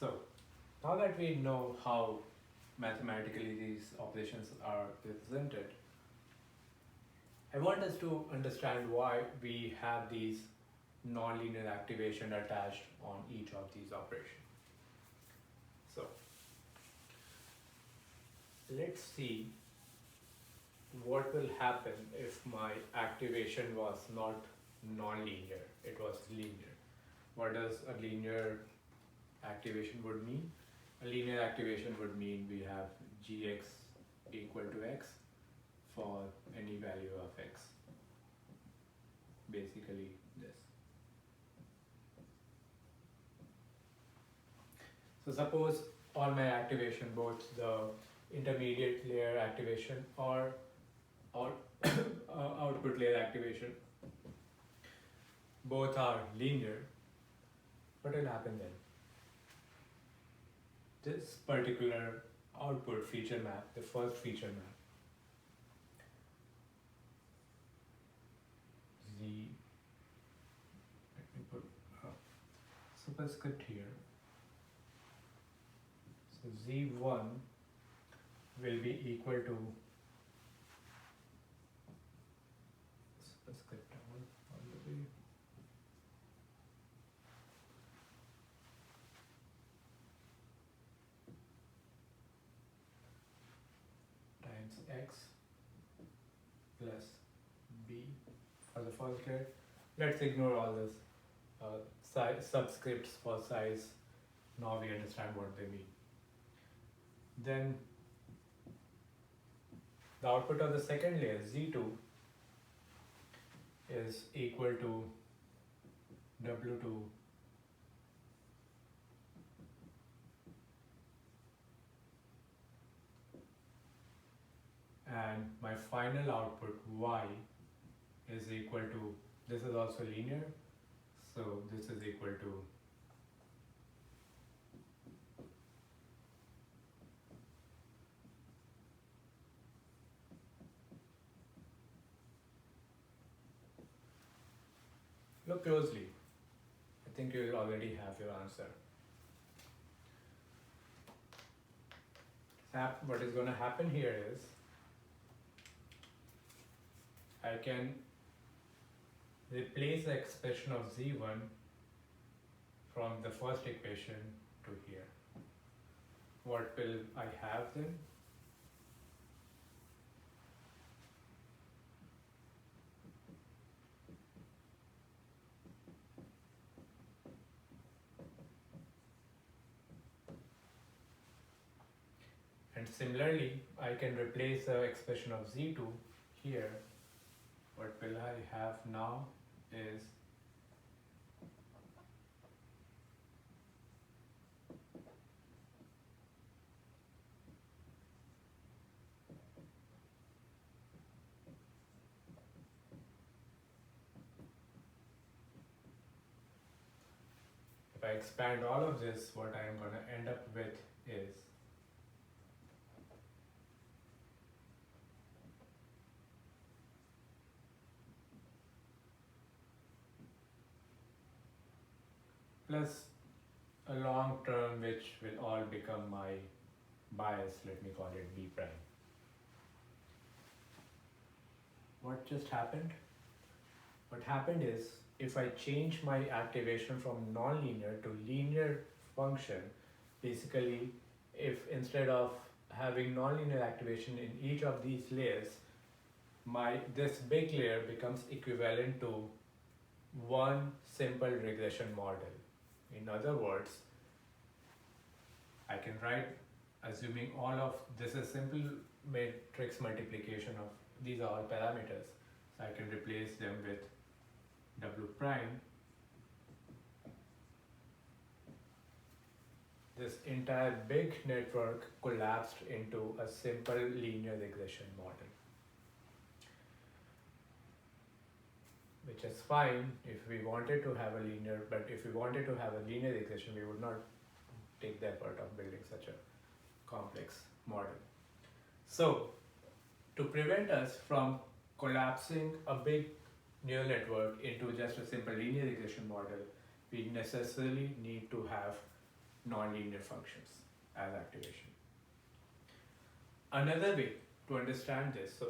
So now that we know how mathematically these operations are represented, I want us to understand why we have these nonlinear activation attached on each of these operations. So let's see what will happen if my activation was not nonlinear, it was linear. What does a linear activation would mean? A linear activation would mean we have gx equal to x for any value of x. Basically this. So suppose all my activation, both the intermediate layer activation or output layer activation, both are linear, what will happen then? This particular output feature map, the first feature map, z, let me put a superscript here. So z1 will be equal to superscript down all the way times x plus b for the first layer. Let's ignore all this subscripts for size. Now we understand what they mean. Then the output of the second layer, z2, is equal to w2 and my final output y is equal to, this is also linear, so this is equal to look closely. I think you will already have your answer. What is going to happen here is I can replace the expression of z1 from the first equation to here. What will I have then? And similarly, I can replace the expression of z2 here. What will I have now is if I expand all of this, what I am going to end up with is plus a long term which will all become my bias, let me call it b prime. What just happened? What happened is if I change my activation from nonlinear to linear function, basically if instead of having nonlinear activation in each of these layers, this big layer becomes equivalent to one simple regression model. In other words, I can write, assuming all of this is simple matrix multiplication of these are all parameters, so I can replace them with w prime. This entire big network collapsed into a simple linear regression model, which is fine if we wanted to have a linear, but if we wanted to have a linear regression, we would not take the effort of building such a complex model. So to prevent us from collapsing a big neural network into just a simple linear regression model, we necessarily need to have nonlinear functions as activation. Another way to understand this, so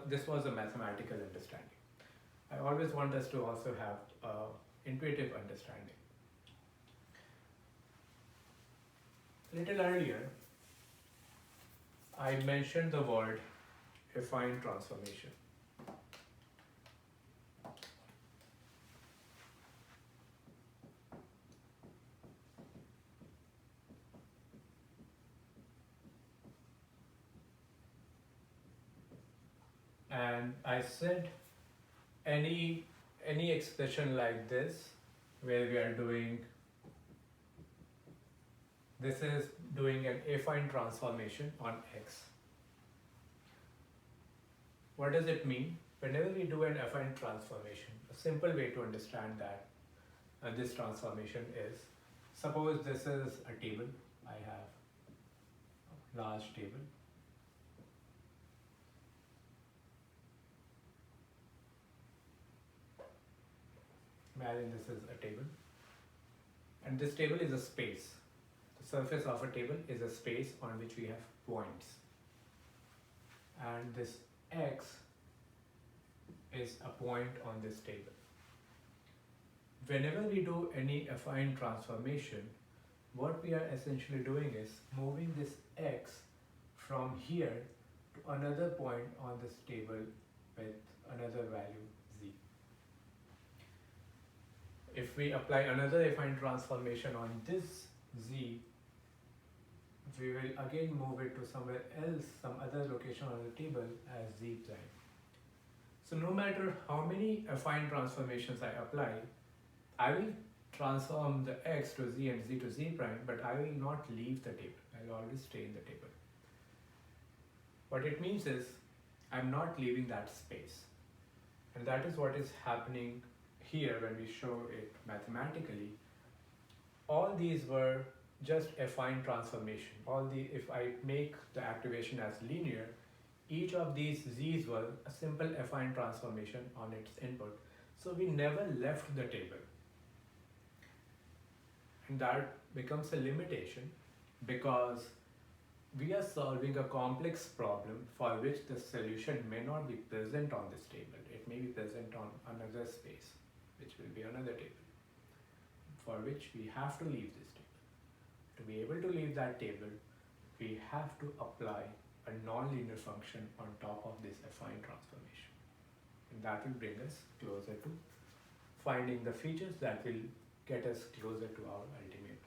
this was a mathematical understanding. I always want us to also have intuitive understanding. A little earlier, I mentioned the word affine transformation. And I said any expression like this, where we are doing, this is doing an affine transformation on X. What does it mean? Whenever we do an affine transformation, a simple way to understand that this transformation is, suppose this is a table. I have a large table. Imagine this is a table. And this table is a space. The surface of a table is a space on which we have points. And this X is a point on this table. Whenever we do any affine transformation, what we are essentially doing is moving this X from here to another point on this table with another value Z. If we apply another affine transformation on this Z, we will again move it to somewhere else, some other location on the table as Z prime. So no matter how many affine transformations I apply, I will transform the X to Z and Z to Z prime, but I will not leave the table. I will always stay in the table. What it means is, I'm not leaving that space. And that is what is happening here when we show it mathematically. All these were just affine transformation. If I make the activation as linear, each of these Z's were a simple affine transformation on its input. So we never left the table. And that becomes a limitation because we are solving a complex problem for which the solution may not be present on this table. It may be present on another space, which will be another table, for which we have to leave this table. To be able to leave that table, we have to apply a nonlinear function on top of this affine transformation. And that will bring us closer to finding the features that will get us closer to our ultimate